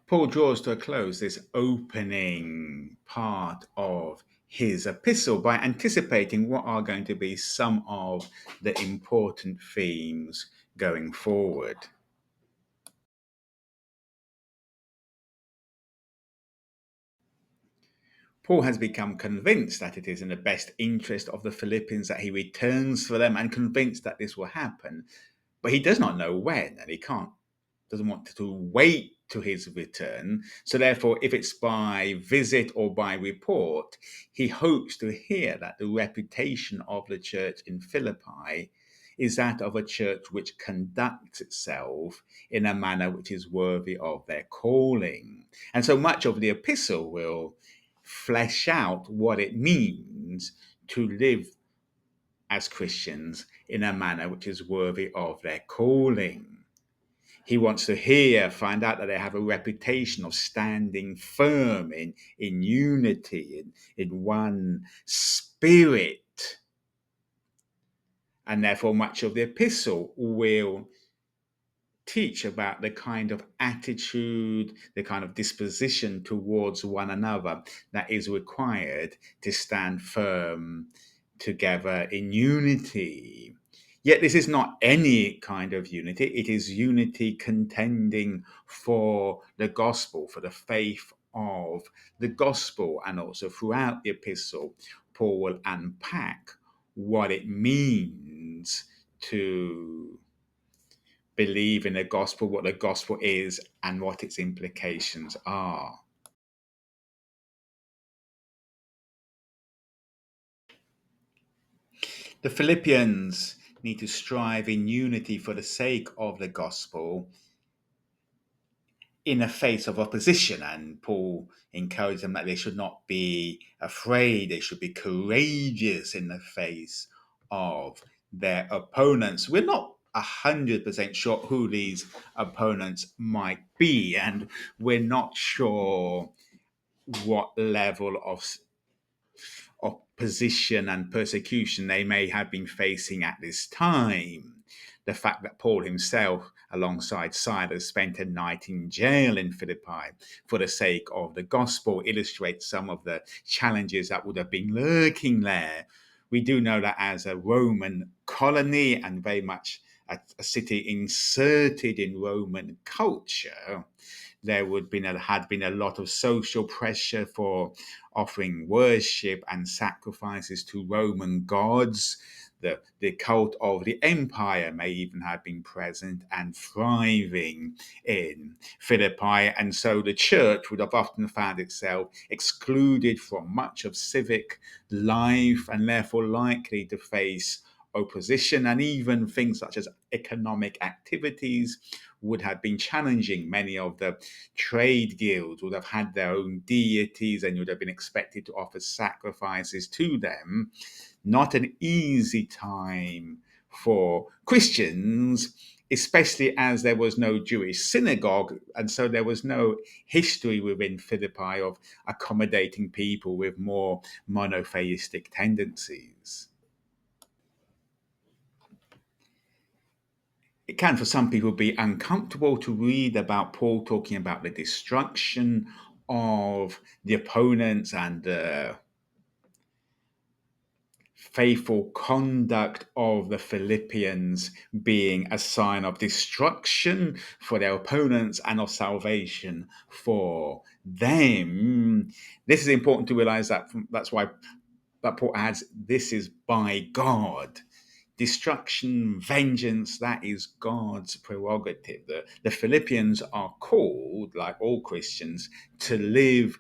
Paul draws to a close this opening part of his epistle by anticipating what are going to be some of the important themes going forward. Paul has become convinced that it is in the best interest of the Philippians that he returns for them, and convinced that this will happen. But he does not know when, and he doesn't want to wait to his return. So therefore, if it's by visit or by report, he hopes to hear that the reputation of the church in Philippi is that of a church which conducts itself in a manner which is worthy of their calling. And so much of the epistle will flesh out what it means to live as Christians in a manner which is worthy of their calling. He wants to find out that they have a reputation of standing firm in unity, in one spirit. And therefore, much of the epistle will teach about the kind of attitude, the kind of disposition towards one another that is required to stand firm together in unity. Yet this is not any kind of unity. It is unity contending for the gospel, for the faith of the gospel. And also throughout the epistle, Paul will unpack what it means to believe in the gospel, what the gospel is, and what its implications are. The Philippians need to strive in unity for the sake of the gospel in the face of opposition. And Paul encouraged them that they should not be afraid, they should be courageous in the face of their opponents. We're not 100% sure who these opponents might be, and we're not sure what level of opposition and persecution they may have been facing at this time. The fact that Paul himself, alongside Silas, spent a night in jail in Philippi for the sake of the gospel illustrates some of the challenges that would have been lurking there. We do know that as a Roman colony and very much a city inserted in Roman culture, there had been a lot of social pressure for offering worship and sacrifices to Roman gods. The cult of the empire may even have been present and thriving in Philippi. And so the church would have often found itself excluded from much of civic life and therefore likely to face opposition, and even things such as economic activities would have been challenging. Many of the trade guilds would have had their own deities and you would have been expected to offer sacrifices to them. Not an easy time for Christians, especially as there was no Jewish synagogue, and so there was no history within Philippi of accommodating people with more monotheistic tendencies. It can, for some people, be uncomfortable to read about Paul talking about the destruction of the opponents and the faithful conduct of the Philippians being a sign of destruction for their opponents and of salvation for them. This is important to realize that's why that Paul adds, this is by God. Destruction, vengeance, that is God's prerogative. The Philippians are called, like all Christians, to live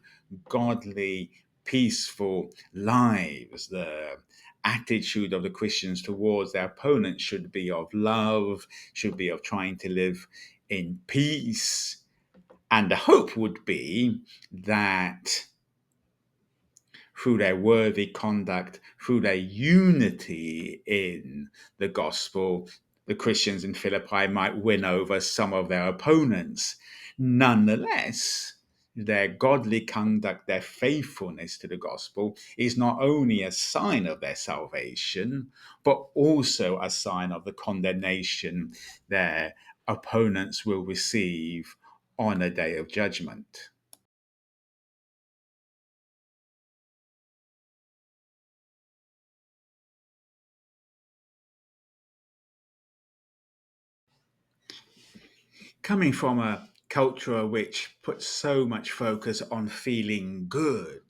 godly, peaceful lives. The attitude of the Christians towards their opponents should be of love, should be of trying to live in peace. And the hope would be that through their worthy conduct, through their unity in the gospel, the Christians in Philippi might win over some of their opponents. Nonetheless, their godly conduct, their faithfulness to the gospel is not only a sign of their salvation, but also a sign of the condemnation their opponents will receive on a day of judgment. Coming from a culture which puts so much focus on feeling good,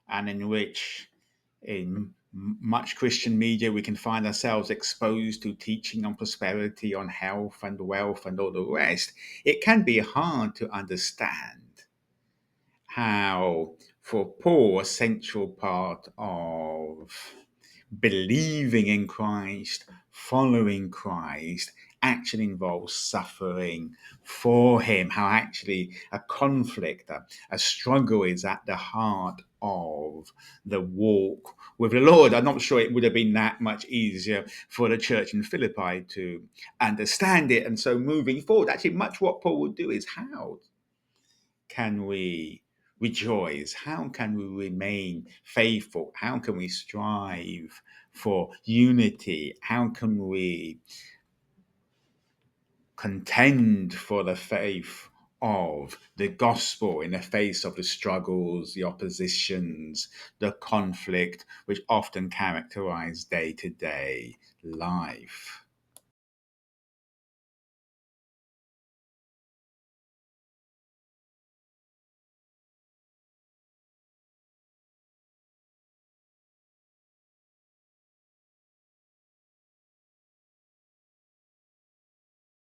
and in which in much Christian media we can find ourselves exposed to teaching on prosperity, on health and wealth and all the rest, it can be hard to understand how, for Paul, a central part of believing in Christ, following Christ, actually involves suffering for him, how actually a conflict, a struggle is at the heart of the walk with the Lord. I'm not sure it would have been that much easier for the church in Philippi to understand it. And so moving forward, actually much what Paul would do is, how can we rejoice? How can we remain faithful? How can we strive for unity? How can we contend for the faith of the gospel in the face of the struggles, the oppositions, the conflict, which often characterize day to day life?